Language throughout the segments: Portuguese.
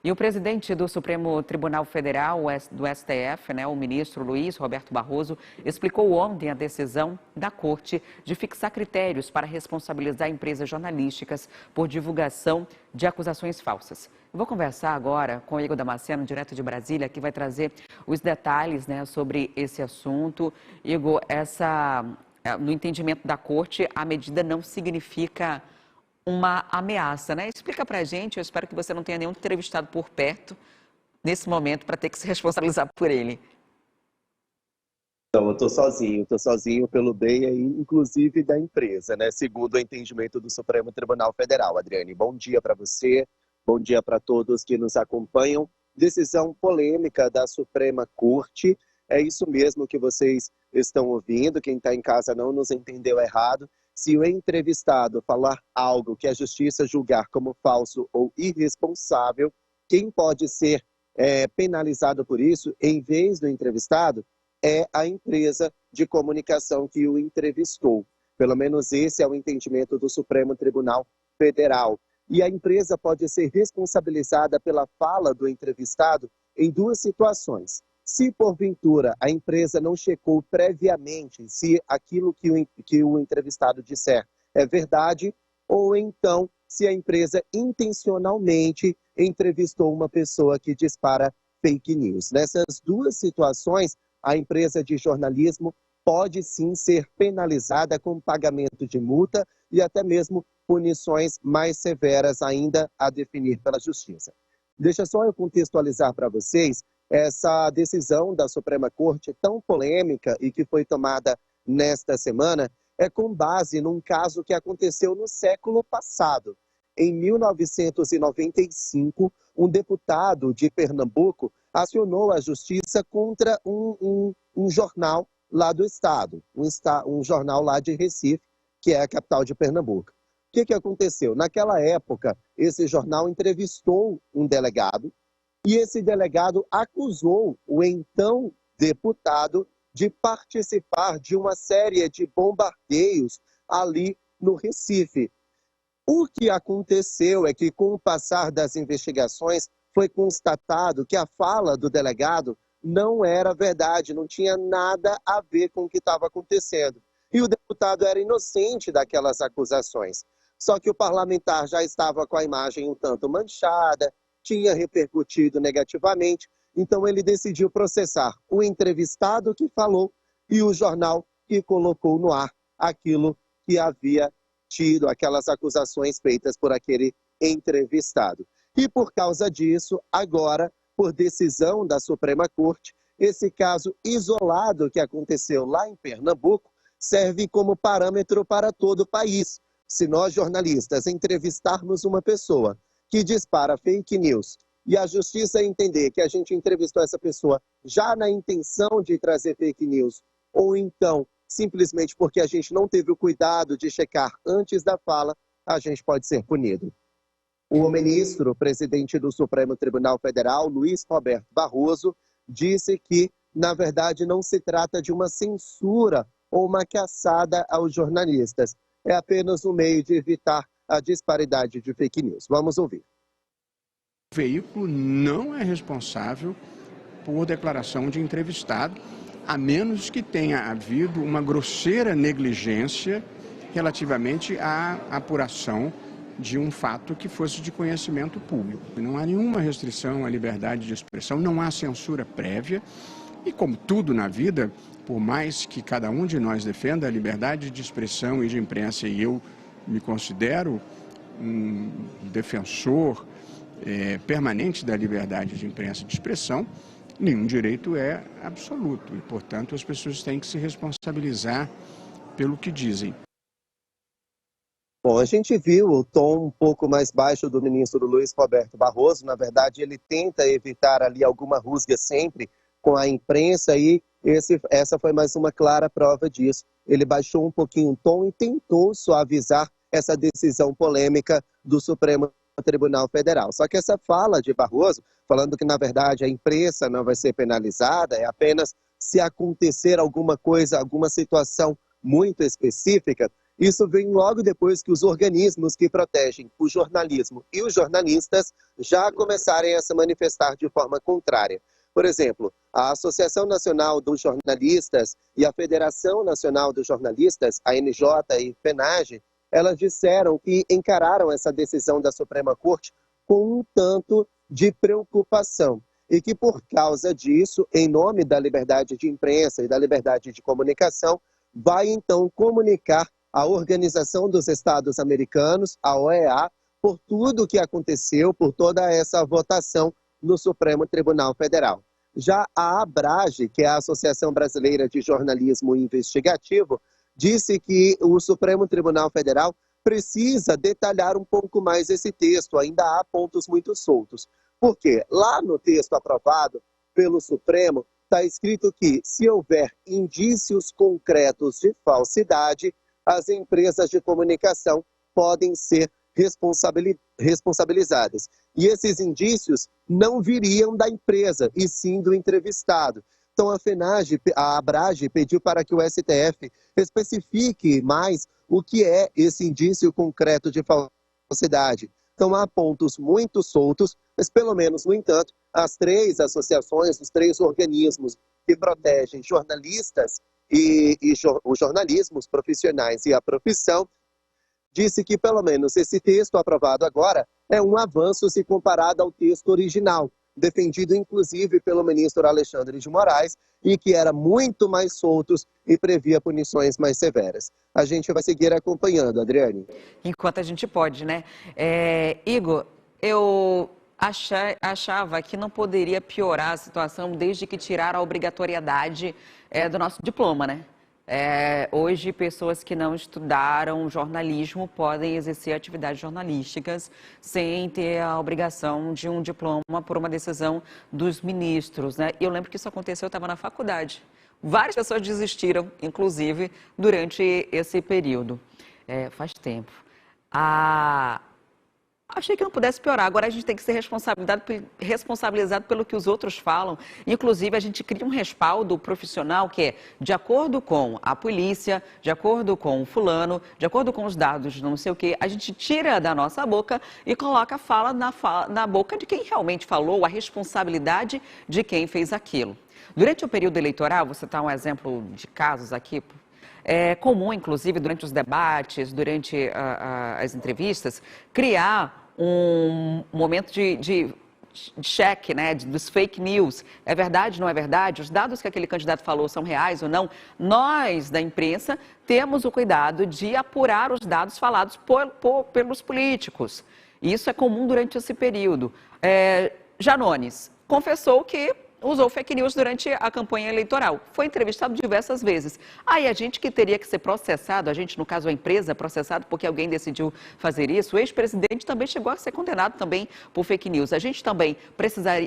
E o presidente do Supremo Tribunal Federal, do STF, o ministro Luiz Roberto Barroso, explicou ontem a decisão da Corte de fixar critérios para responsabilizar empresas jornalísticas por divulgação de acusações falsas. Eu vou conversar agora com o Igor Damasceno, direto de Brasília, que vai trazer os detalhes sobre esse assunto. Igor, no entendimento da Corte, a medida não significa uma ameaça, Explica pra gente, eu espero que você não tenha nenhum entrevistado por perto nesse momento para ter que se responsabilizar por ele. Então, eu estou sozinho pelo bem aí, inclusive da empresa, segundo o entendimento do Supremo Tribunal Federal. Adriane, bom dia para você, bom dia para todos que nos acompanham. Decisão polêmica da Suprema Corte, é isso mesmo que vocês estão ouvindo, quem está em casa não nos entendeu errado. Se o entrevistado falar algo que a justiça julgar como falso ou irresponsável, quem pode ser penalizado por isso, em vez do entrevistado, é a empresa de comunicação que o entrevistou. Pelo menos esse é o entendimento do Supremo Tribunal Federal. E a empresa pode ser responsabilizada pela fala do entrevistado em duas situações. Se, porventura, a empresa não checou previamente se aquilo que o entrevistado disser é verdade, ou então se a empresa intencionalmente entrevistou uma pessoa que dispara fake news. Nessas duas situações, a empresa de jornalismo pode sim ser penalizada com pagamento de multa e até mesmo punições mais severas ainda a definir pela Justiça. Deixa só eu contextualizar para vocês essa decisão da Suprema Corte tão polêmica e que foi tomada nesta semana é com base num caso que aconteceu no século passado. Em 1995, um deputado de Pernambuco acionou a justiça contra um jornal lá do estado, um jornal lá de Recife, que é a capital de Pernambuco. O que aconteceu? Naquela época, esse jornal entrevistou um delegado, e esse delegado acusou o então deputado de participar de uma série de bombardeios ali no Recife. O que aconteceu é que, com o passar das investigações, foi constatado que a fala do delegado não era verdade, não tinha nada a ver com o que estava acontecendo. E o deputado era inocente daquelas acusações. Só que o parlamentar já estava com a imagem um tanto manchada, tinha repercutido negativamente, então ele decidiu processar o entrevistado que falou e o jornal que colocou no ar aquilo que havia tido, aquelas acusações feitas por aquele entrevistado. E por causa disso, agora, por decisão da Suprema Corte, esse caso isolado que aconteceu lá em Pernambuco serve como parâmetro para todo o país. Se nós, jornalistas, entrevistarmos uma pessoa que dispara fake news e a justiça entender que a gente entrevistou essa pessoa já na intenção de trazer fake news, ou então simplesmente porque a gente não teve o cuidado de checar antes da fala, a gente pode ser punido. O ministro, presidente do Supremo Tribunal Federal, Luiz Roberto Barroso, disse que, na verdade, não se trata de uma censura ou uma caçada aos jornalistas. É apenas um meio de evitar a disparidade de fake news. Vamos ouvir. O veículo não é responsável por declaração de entrevistado, a menos que tenha havido uma grosseira negligência relativamente à apuração de um fato que fosse de conhecimento público. Não há nenhuma restrição à liberdade de expressão, não há censura prévia e, como tudo na vida, por mais que cada um de nós defenda a liberdade de expressão e de imprensa, e eu me considero um defensor permanente da liberdade de imprensa e de expressão, nenhum direito é absoluto e, portanto, as pessoas têm que se responsabilizar pelo que dizem. Bom, a gente viu o tom um pouco mais baixo do ministro Luiz Roberto Barroso. Na verdade, ele tenta evitar ali alguma rusga sempre com a imprensa e essa foi mais uma clara prova disso. Ele baixou um pouquinho o tom e tentou suavizar essa decisão polêmica do Supremo Tribunal Federal. Só que essa fala de Barroso, falando que, na verdade, a imprensa não vai ser penalizada, é apenas se acontecer alguma coisa, alguma situação muito específica, Isso vem logo depois que os organismos que protegem o jornalismo e os jornalistas já começarem a se manifestar de forma contrária. Por exemplo, a Associação Nacional dos Jornalistas e a Federação Nacional dos Jornalistas, a NJ e FENAGE, elas disseram que encararam essa decisão da Suprema Corte com um tanto de preocupação e que, por causa disso, em nome da liberdade de imprensa e da liberdade de comunicação, vai então comunicar à Organização dos Estados Americanos, a OEA, por tudo o que aconteceu, por toda essa votação no Supremo Tribunal Federal. Já a ABRAGE, que é a Associação Brasileira de Jornalismo Investigativo, disse que o Supremo Tribunal Federal precisa detalhar um pouco mais esse texto, ainda há pontos muito soltos. Porque lá no texto aprovado pelo Supremo está escrito que, se houver indícios concretos de falsidade, as empresas de comunicação podem ser responsabilizadas. E esses indícios não viriam da empresa, e sim do entrevistado. Então a ABRAGE pediu para que o STF especifique mais o que é esse indício concreto de falsidade. Então há pontos muito soltos, mas pelo menos, no entanto, as três associações, os três organismos que protegem jornalistas e os jornalismos profissionais e a profissão, disse que pelo menos esse texto aprovado agora é um avanço se comparado ao texto original, defendido inclusive pelo ministro Alexandre de Moraes, e que era muito mais soltos e previa punições mais severas. A gente vai seguir acompanhando, Adriane. Enquanto a gente pode, né? Igor, eu achava que não poderia piorar a situação desde que tiraram a obrigatoriedade do nosso diploma, né? Hoje, pessoas que não estudaram jornalismo podem exercer atividades jornalísticas sem ter a obrigação de um diploma por uma decisão dos ministros, né? Eu lembro que isso aconteceu, eu estava na faculdade. Várias pessoas desistiram, inclusive, durante esse período. Faz tempo. Achei que não pudesse piorar. Agora a gente tem que ser responsabilizado pelo que os outros falam. Inclusive, a gente cria um respaldo profissional que é de acordo com a polícia, de acordo com o fulano, de acordo com os dados, não sei o quê. A gente tira da nossa boca e coloca a fala na boca de quem realmente falou, a responsabilidade de quem fez aquilo. Durante o período eleitoral, vou citar um exemplo de casos aqui. É comum, inclusive, durante os debates, durante as entrevistas, criar um momento de cheque, né, dos fake news. É verdade, não é verdade? Os dados que aquele candidato falou são reais ou não? Nós, da imprensa, temos o cuidado de apurar os dados falados pelos políticos. E isso é comum durante esse período. Janones confessou que usou fake news durante a campanha eleitoral. Foi entrevistado diversas vezes. Aí a gente que teria que ser processado, a gente, no caso a empresa, processado porque alguém decidiu fazer isso, o ex-presidente também chegou a ser condenado também por fake news. A gente também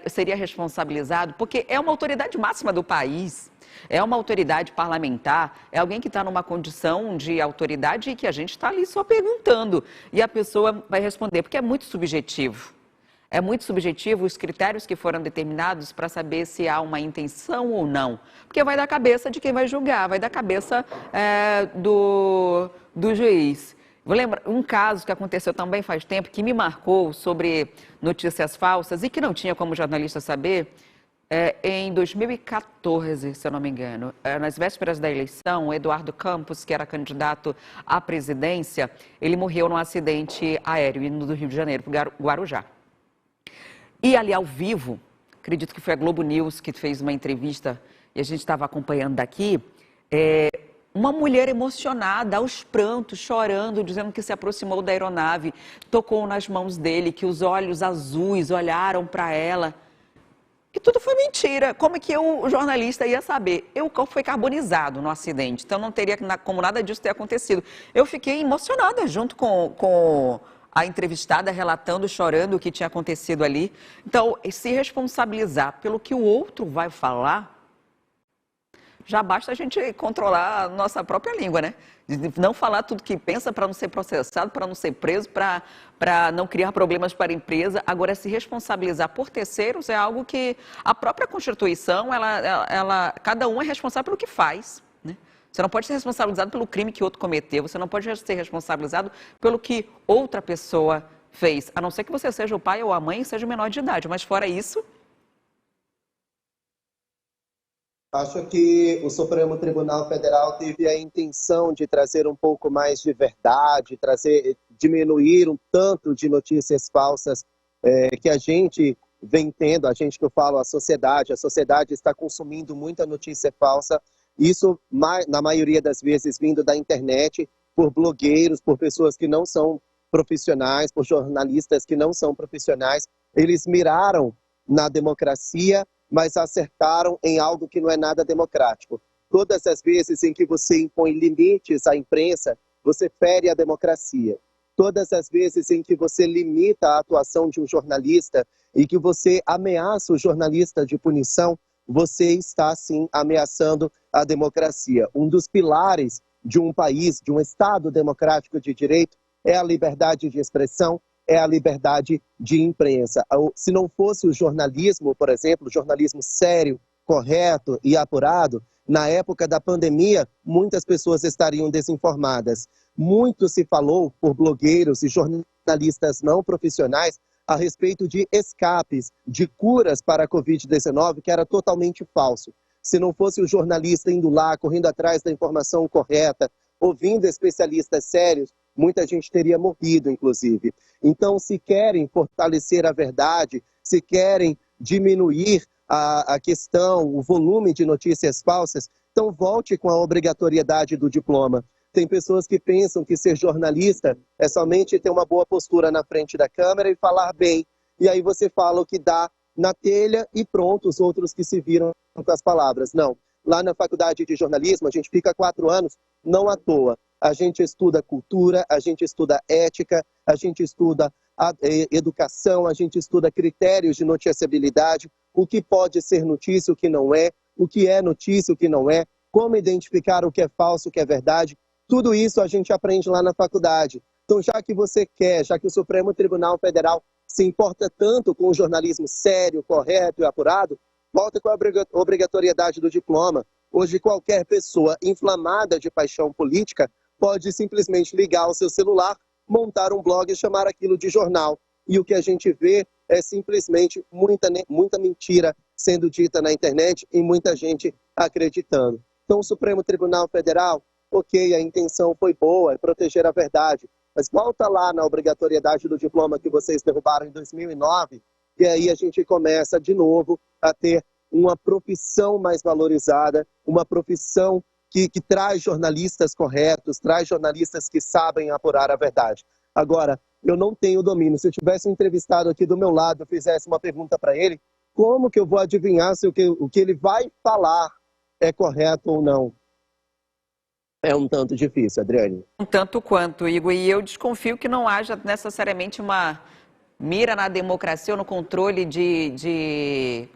seria responsabilizado porque é uma autoridade máxima do país. É uma autoridade parlamentar, é alguém que está numa condição de autoridade e que a gente está ali só perguntando. E a pessoa vai responder, porque é muito subjetivo. É muito subjetivo os critérios que foram determinados para saber se há uma intenção ou não. Porque vai da cabeça de quem vai julgar, vai da cabeça do juiz. Vou lembrar um caso que aconteceu também faz tempo, que me marcou sobre notícias falsas e que não tinha como jornalista saber. Em 2014, se eu não me engano, nas vésperas da eleição, o Eduardo Campos, que era candidato à presidência, ele morreu num acidente aéreo indo do Rio de Janeiro para Guarujá. E ali ao vivo, acredito que foi a Globo News que fez uma entrevista e a gente estava acompanhando daqui, uma mulher emocionada, aos prantos, chorando, dizendo que se aproximou da aeronave, tocou nas mãos dele, que os olhos azuis olharam para ela. E tudo foi mentira. Como é que o jornalista ia saber? O corpo foi carbonizado no acidente, então não teria como nada disso ter acontecido. Eu fiquei emocionada junto com a entrevistada relatando, chorando o que tinha acontecido ali. Então, se responsabilizar pelo que o outro vai falar, já basta a gente controlar a nossa própria língua, né? De não falar tudo que pensa para não ser processado, para não ser preso, para não criar problemas para a empresa. Agora, se responsabilizar por terceiros é algo que a própria Constituição, cada um é responsável pelo que faz, né? Você não pode ser responsabilizado pelo crime que outro cometeu, você não pode ser responsabilizado pelo que outra pessoa fez, a não ser que você seja o pai ou a mãe e seja o menor de idade, mas fora isso... Acho que o Supremo Tribunal Federal teve a intenção de trazer um pouco mais de verdade, diminuir um tanto de notícias falsas que a gente vem tendo, a gente que eu falo, a sociedade está consumindo muita notícia falsa, isso na maioria das vezes vindo da internet, por blogueiros, por pessoas que não são profissionais, por jornalistas que não são profissionais. Eles miraram na democracia, mas acertaram em algo que não é nada democrático. Todas as vezes em que você impõe limites à imprensa, você fere a democracia. Todas as vezes em que você limita a atuação de um jornalista e que você ameaça o jornalista de punição, você está, sim, ameaçando a democracia. Um dos pilares de um país, de um Estado democrático de direito, é a liberdade de expressão, é a liberdade de imprensa. Se não fosse o jornalismo, por exemplo, jornalismo sério, correto e apurado, na época da pandemia, muitas pessoas estariam desinformadas. Muito se falou por blogueiros e jornalistas não profissionais a respeito de escapes, de curas para a Covid-19, que era totalmente falso. Se não fosse o jornalista indo lá, correndo atrás da informação correta, ouvindo especialistas sérios, muita gente teria morrido, inclusive. Então, se querem fortalecer a verdade, se querem diminuir a questão, o volume de notícias falsas, então volte com a obrigatoriedade do diploma. Tem pessoas que pensam que ser jornalista é somente ter uma boa postura na frente da câmera e falar bem. E aí você fala o que dá na telha e pronto, os outros que se viram com as palavras. Não. Lá na faculdade de jornalismo, a gente fica 4 anos, não à toa. A gente estuda cultura, a gente estuda ética, a gente estuda educação, a gente estuda critérios de noticiabilidade, o que pode ser notícia, o que não é, o que é notícia, o que não é, como identificar o que é falso, o que é verdade. Tudo isso a gente aprende lá na faculdade. Então, já que você quer, já que o Supremo Tribunal Federal se importa tanto com o jornalismo sério, correto e apurado, volta com a obrigatoriedade do diploma. Hoje, qualquer pessoa inflamada de paixão política pode simplesmente ligar o seu celular, montar um blog e chamar aquilo de jornal. E o que a gente vê é simplesmente muita mentira sendo dita na internet e muita gente acreditando. Então, o Supremo Tribunal Federal, ok, a intenção foi boa, é proteger a verdade, mas volta lá na obrigatoriedade do diploma que vocês derrubaram em 2009, e aí a gente começa de novo a ter uma profissão mais valorizada, uma profissão que traz jornalistas corretos, traz jornalistas que sabem apurar a verdade. Agora, eu não tenho domínio. Se eu tivesse um entrevistado aqui do meu lado, eu fizesse uma pergunta para ele, como que eu vou adivinhar se o que ele vai falar é correto ou não? É um tanto difícil, Adriane. Um tanto quanto, Igor, e eu desconfio que não haja necessariamente uma mira na democracia ou no controle de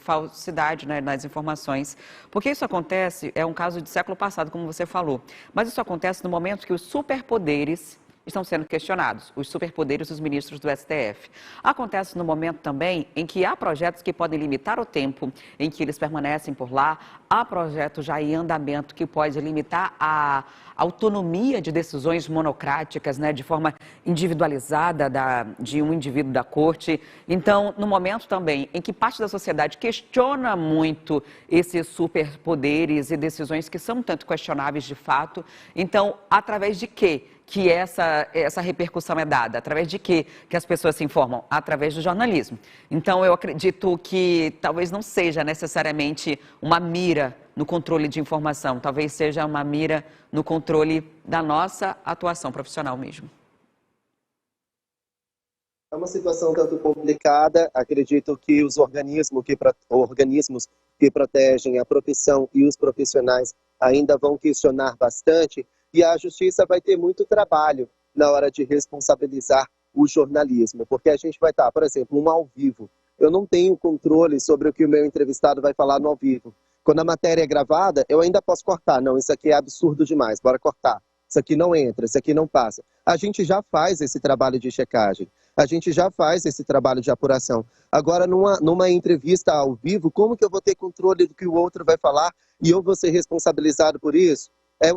falsidade, né, nas informações. Porque isso acontece, é um caso de século passado, como você falou, mas isso acontece no momento que os superpoderes estão sendo questionados, os superpoderes dos ministros do STF. Acontece no momento também em que há projetos que podem limitar o tempo em que eles permanecem por lá, há projetos já em andamento que pode limitar a autonomia de decisões monocráticas, né, de forma individualizada de um indivíduo da corte. Então, no momento também em que parte da sociedade questiona muito esses superpoderes e decisões que são tanto questionáveis de fato, então, através de quê? Que essa repercussão é dada? Através de quê que as pessoas se informam? Através do jornalismo. Então, eu acredito que talvez não seja necessariamente uma mira no controle de informação, talvez seja uma mira no controle da nossa atuação profissional mesmo. É uma situação tanto complicada. Acredito que os organismos que protegem a profissão e os profissionais ainda vão questionar bastante, e a justiça vai ter muito trabalho na hora de responsabilizar o jornalismo, porque a gente vai estar, por exemplo, um ao vivo. Eu não tenho controle sobre o que o meu entrevistado vai falar no ao vivo. Quando a matéria é gravada, eu ainda posso cortar. Não, isso aqui é absurdo demais, bora cortar. Isso aqui não entra, isso aqui não passa. A gente já faz esse trabalho de checagem. a gente já faz esse trabalho de apuração. Agora, numa entrevista ao vivo, como que eu vou ter controle do que o outro vai falar e eu vou ser responsabilizado por isso?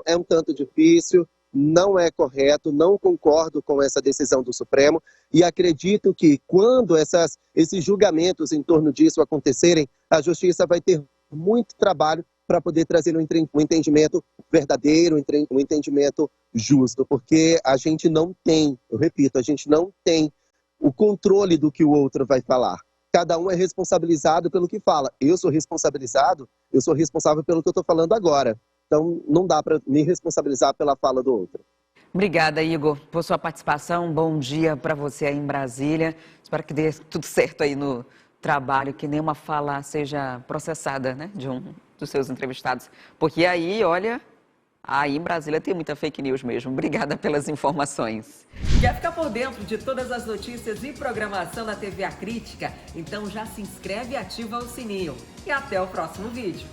É um tanto difícil, não é correto, não concordo com essa decisão do Supremo e acredito que quando esses julgamentos em torno disso acontecerem, a Justiça vai ter muito trabalho para poder trazer um entendimento verdadeiro, um entendimento justo, porque a gente não tem, eu repito, a gente não tem o controle do que o outro vai falar. Cada um é responsabilizado pelo que fala. Eu sou responsável pelo que eu estou falando agora. Então, não dá para me responsabilizar pela fala do outro. Obrigada, Igor, por sua participação. Bom dia para você aí em Brasília. Espero que dê tudo certo aí no trabalho, que nenhuma fala seja processada, né, de um dos seus entrevistados. Porque aí, olha, aí em Brasília tem muita fake news mesmo. Obrigada pelas informações. Quer ficar por dentro de todas as notícias e programação da TV A Crítica? Então já se inscreve e ativa o sininho. E até o próximo vídeo.